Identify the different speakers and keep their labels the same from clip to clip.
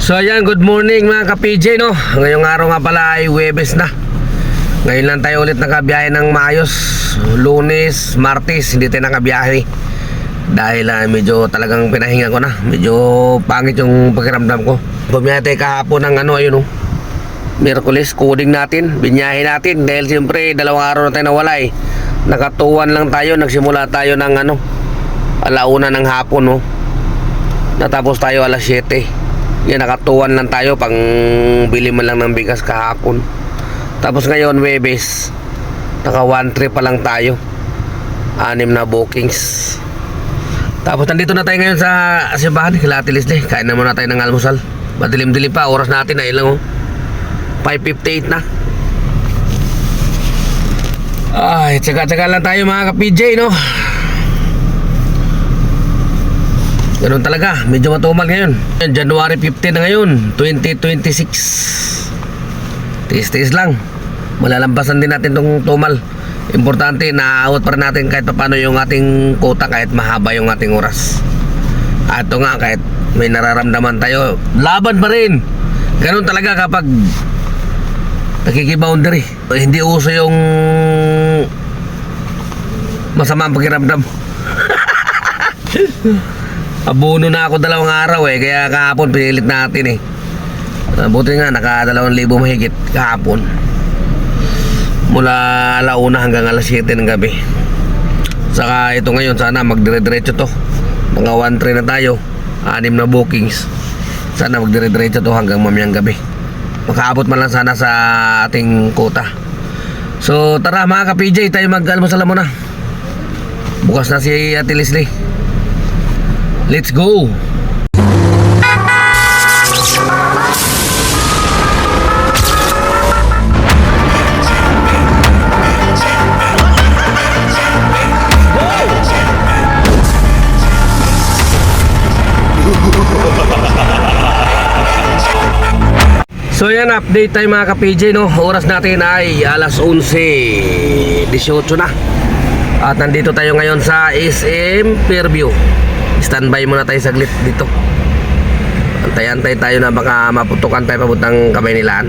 Speaker 1: So ayan, good morning mga ka-PJ, no? Ngayong araw nga pala ay Huwebes na. Ngayon lang tayo ulit nakabiyahe ng maayos. Lunes, Martes, hindi tayo nakabiyahe dahil medyo talagang pinahinga ko na. Medyo pangit yung pakiramdam ko. Bumiyahe tayo kahapon ng ayun, Miyerkules, coding natin, binyahe natin. Dahil siyempre, dalawang araw na tayo nawala eh. Nakatuwan lang tayo, nagsimula tayo ng alauna ng hapon, no? Natapos tayo alas 7. Yan, nakatuwan lang tayo, pang bili man lang ng bigas kahapon. Tapos ngayon, Huwebes, naka 1 trip pa lang tayo. 6 na bookings. Tapos nandito na tayo ngayon sa simbahan, kila Ate Leslie. Kain na muna tayo ng almusal. Madilim-dilim pa, oras natin ay lang 5:58 na. Ay, tsaga-tsaga lang tayo mga ka-PJ, no? Ganun talaga, medyo matumal ngayon. January 15 na ngayon, 2026. Tiis-tiis lang. Malalampasan din natin tong tumal. Importante, na-out pa rin natin kahit paano yung ating quota, kahit mahaba yung ating oras. At ito nga, kahit may nararamdaman tayo, laban pa rin. Ganun talaga kapag nakikiboundary. Hindi uso yung masamang pakiramdam. Abono na ako 2 araw kaya kahapon pinilit natin buti nga naka 2,000 mahigit kahapon. Mula alauna hanggang alas 7 ng gabi. Saka ito ngayon, sana magdire-diretso to. Mga 1-3 na tayo, 6 na bookings. Sana magdire-diretso to hanggang mamayang gabi. Makaabot man lang sana sa ating quota. So tara mga ka-PJ, tayo mag-almusal muna. Bukas na si Ate Leslie. Let's go! So yan, update tayo mga ka-PJ, no? Oras natin ay alas 11:18 na. At nandito tayo ngayon sa SM Fairview. Standby muna tayo saglit dito. Antay-antay tayo na baka maputukan tayo pabuntang Kamaynilaan.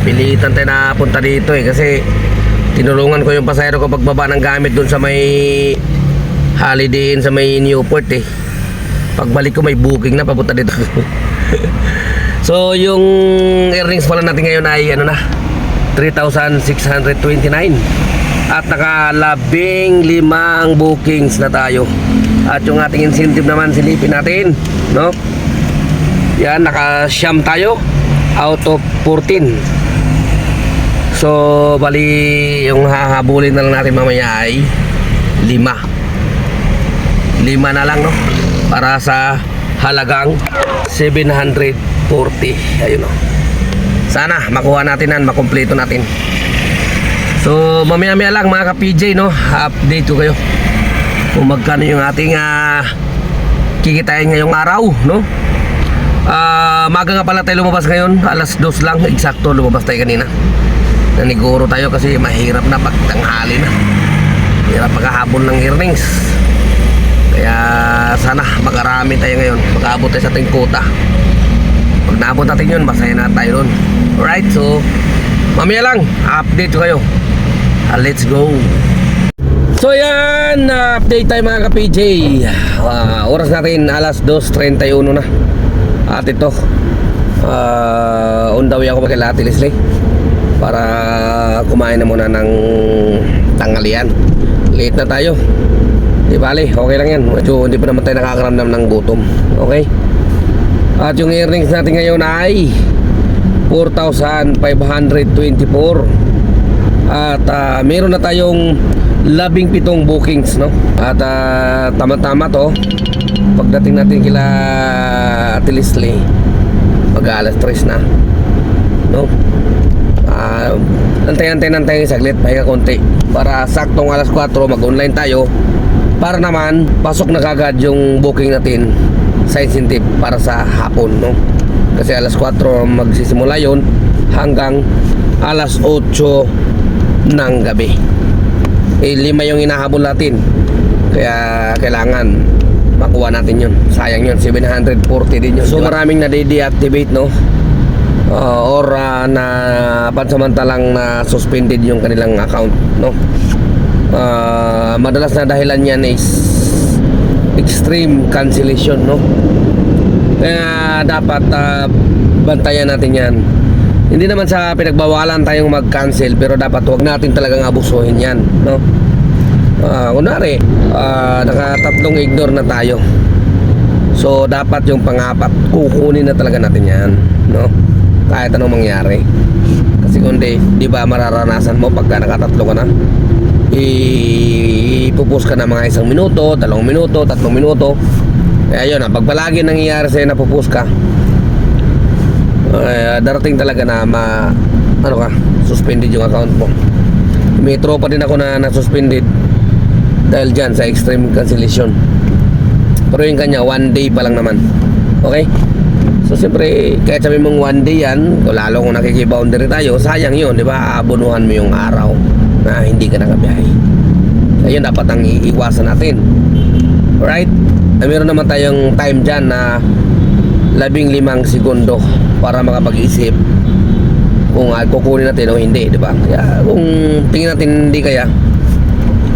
Speaker 1: Pilitan tayo na punta dito kasi tinulungan ko yung pasahero ko pagbaba ng gamit dun sa may Holiday Inn sa may Newport Pagbalik ko may booking na papunta dito. So yung earnings pala natin ngayon ay 3,629. At naka 15 bookings na tayo. At yung ating incentive naman silipin natin, no? Yan, naka-siyam tayo out of 14. So bali yung hahabulin na lang natin mamaya ay 5 na lang, no? Para sa halagang 740. Ayun, no? Sana makuha natin yan, makumpleto natin. So mamaya-maya lang mga ka-PJ, no? Update ko kayo kung magkano yung ating kikitain ngayong araw, no? Maga nga pala tayo lumabas ngayon, alas 2 lang eksakto lumabas tayo kanina. Naniguro tayo kasi mahirap na pag tanghali na. Hirap pagkahabol ng earnings. Kaya sana makarami tayo ngayon, makaabot tayo sa ating quota. Pag naabot natin yun, masaya na tayo doon. Alright, so mamaya lang, update ko kayo. Let's go. So yan, update tayo mga ka-PJ. Oras natin alas 2:31 na. At ito, on the way ako kay Ate Leslie para kumain na muna ng tanghalian. Late na tayo, di bale, okay lang yan. Medyo hindi pa naman tayo nakakaramdam ng gutom. Okay. At yung earnings natin ngayon ay 4,524. At meron na tayong 17 bookings, no? At tama-tama to. Pagdating natin kila Ate Leslie, mag-alas 3 na, no? Antay-antay saglit, pahinga konti para saktong alas 4 mag-online tayo, para naman pasok na kagad yung booking natin sa incentive para sa hapon, no? Kasi alas 4 magsisimula yun hanggang alas 8 ng gabi. 5 yung inahabol natin, kaya kailangan makuha natin yun. Sayang yun, 740 din yun. So maraming na-deactivate, no? Or na pansamantalang na suspended yung kanilang account, no? Madalas na dahilan yan is extreme cancellation, no? Kaya dapat bantayan natin yan. Hindi naman sa pinagbawalan tayong mag-cancel, pero dapat huwag natin talagang abusuhin yan, no? Kunwari, nakatatlong ignore na tayo. So dapat yung pang-apat kukunin na talaga natin yan, no? Kahit anong mangyari. Kasi kung di ba mararanasan mo pagka nakatatlo ka na, ipupus ka na mga 1 minuto, 2 minuto, 3 minuto. Kaya yun, pag palagi nangyayari sa'yo na pupus ka, darating talaga na suspended yung account mo. May tropa din ako na suspended dahil dyan sa extreme cancellation. Pero yung kanya 1 day pa lang naman. Okay? So siyempre, kahit sabi mong 1 day yan, lalo kung nakikiboundary tayo, sayang yun, di ba? Aabunuhan mo yung araw na hindi ka nakabiyahe. Ayun dapat ang iiwasan natin. Alright? Meron naman tayong time dyan na 15 segundo para makapag-isip kung kukunin natin o hindi, di ba? Kaya kung tingin natin hindi kaya,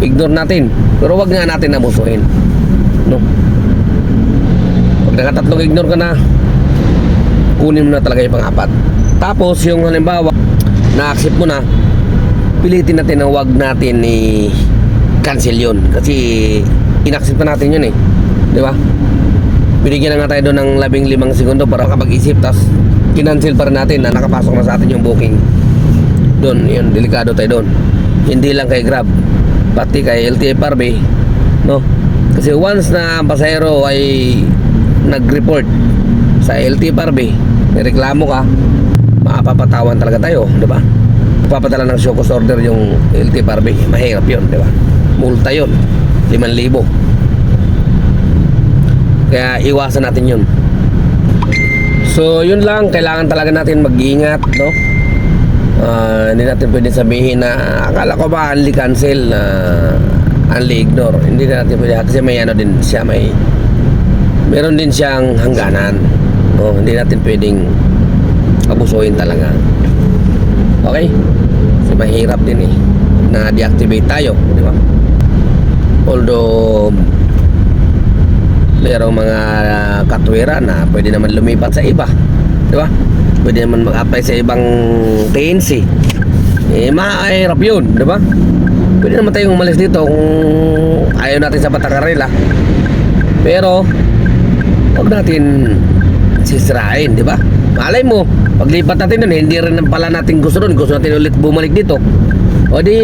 Speaker 1: ignore natin. Pero wag nga natin abusuhin, no? Pag nakatatlong ignore ka na, kunin mo na talaga yung pang-apat. Tapos yung halimbawa na-accept mo na, pilitin natin na wag natin i-cancel yun. Kasi in-accept na natin yun eh, di ba? Binigyan na nga tayo doon ng 15 segundo para makapag-isip, tapos kinancel pa rin natin na nakapasok na sa atin yung booking. Doon, yun, delikado tayo doon. Hindi lang kay Grab, pati kay LTFRB, no? Kasi once na pasahero ay nag-report sa LTFRB, may reklamo ka, mapapatawan talaga tayo, di ba? Papadala ng show cause order yung LTFRB, mahirap yun, di ba? Multa yun, 5,000. Kaya iwasan natin yun. So yun lang, kailangan talaga natin mag-ingat, no? Hindi natin pwede sabihin na akala ko ba only cancel, only ignore. Hindi natin pwede, kasi may ano din siya, meron din siyang hangganan, no? Hindi natin pwedeng abusuhin talaga. Okay? Kasi mahirap din na deactivate tayo, di ba? Although mayroong mga katwiran na pwede naman lumipat sa iba, di ba? Pwede naman mag-apply sa ibang TNC. Mahirap yun, di ba? Pwede naman tayong umalis dito kung ayaw natin sa Patakarela. Pero huwag natin sisirain, di ba? Malay mo, paglipat natin doon, hindi rin pala natin gusto doon. Gusto natin ulit bumalik dito. O di,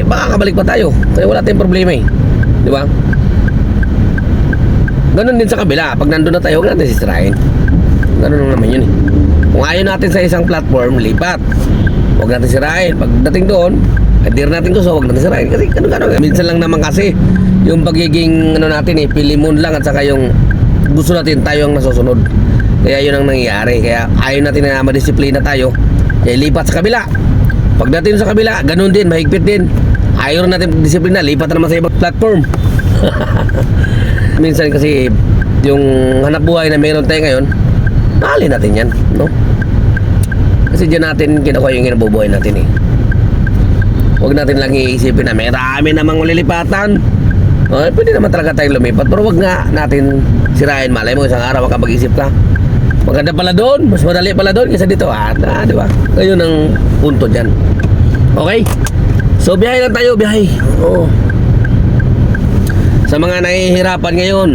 Speaker 1: baka kabalik pa tayo. Kaya wala tayong problema di ba? Ganon din sa kabila. Pag nandun na tayo, huwag natin sisirain. Ganon naman yun Kung ayaw natin sa isang platform, lipat. Huwag natin sirain. Pagdating doon, hindi rin natin gusto, huwag natin sirain. Kasi ganon. Minsan lang naman kasi yung pagiging natin pilimon lang, at saka yung gusto natin tayo ang nasusunod. Kaya yun ang nangyayari. Kaya ayaw natin na madisiplina tayo, kaya lipat sa kabila. Pagdating sa kabila, ganon din, mahigpit din. Ayaw rin natin disiplina, lipat na naman sa ibang platform. Minsan kasi yung hanap buhay na meron tayo ngayon, mahalin natin yan, no? Kasi dyan natin kinukuha yung kinabubuhay natin Huwag natin lang iisipin na marami namang ulilipatan. Pwede naman talaga tayong lumipat, pero huwag nga natin sirain. Malay mo isang araw makapag-isip ka, maganda pala doon, mas madali pala doon kaysa dito, di ba? Kaya yun ang punto dyan. Okay? So biyahe lang tayo, biyahe. Sa mga nahihirapan ngayon,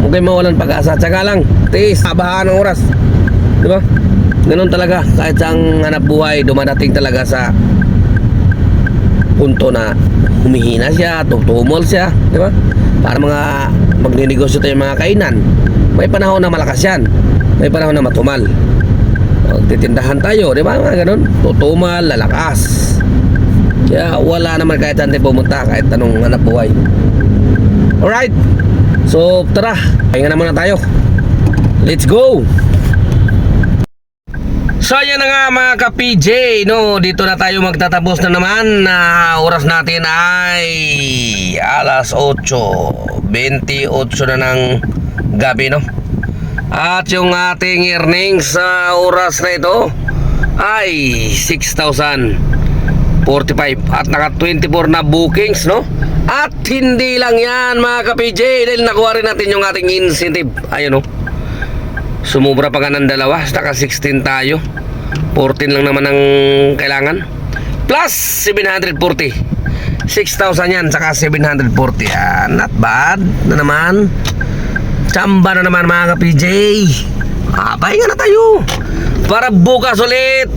Speaker 1: huwag kayong mawalan pag-asa. Tsaka lang, tiis, kabahaan ng oras, di ba? Ganun talaga. Kahit sa hanap buhay, dumadating talaga sa punto na humihina siya, tutumol siya, di ba? Para magninegosyo tayo mga kainan, may panahon na malakas yan, may panahon na matumal. Titindahan tayo, di ba? Mga ganun, tutumal, lalakas. Kaya wala naman kahit saan tayo pumunta, kahit anong hanap buhay. Alright, so tara, pahinga na muna tayo. Let's go! So yan na nga mga ka-PJ, no? Dito na tayo magtatapos na naman. Oras natin ay alas 8:20 28 na ng gabi, no? At yung ating earnings sa oras na ito ay 6,045 at naka 24 na bookings, no? At hindi lang yan mga ka-PJ, dahil nakuha rin natin yung ating incentive. Ayun, no? Sumubra pa ka ng dalawa, naka 16 tayo. 14 lang naman ang kailangan. Plus 740. 6,000 yan, saka 740. Not bad na naman. Chamba na naman mga ka-PJ. Pahinga na tayo para bukas ulit.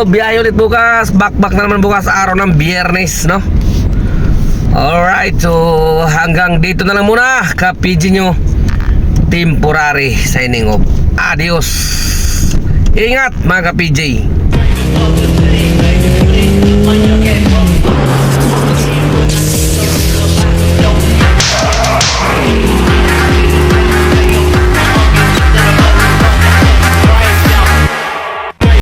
Speaker 1: Biyahe ulit bukas. Back na naman bukas, araw ng Biyernes, no? Alright, so hanggang dito na lang muna ka-PJ nyo. Temporary signing off. Adios. Ingat mga ka-PJ.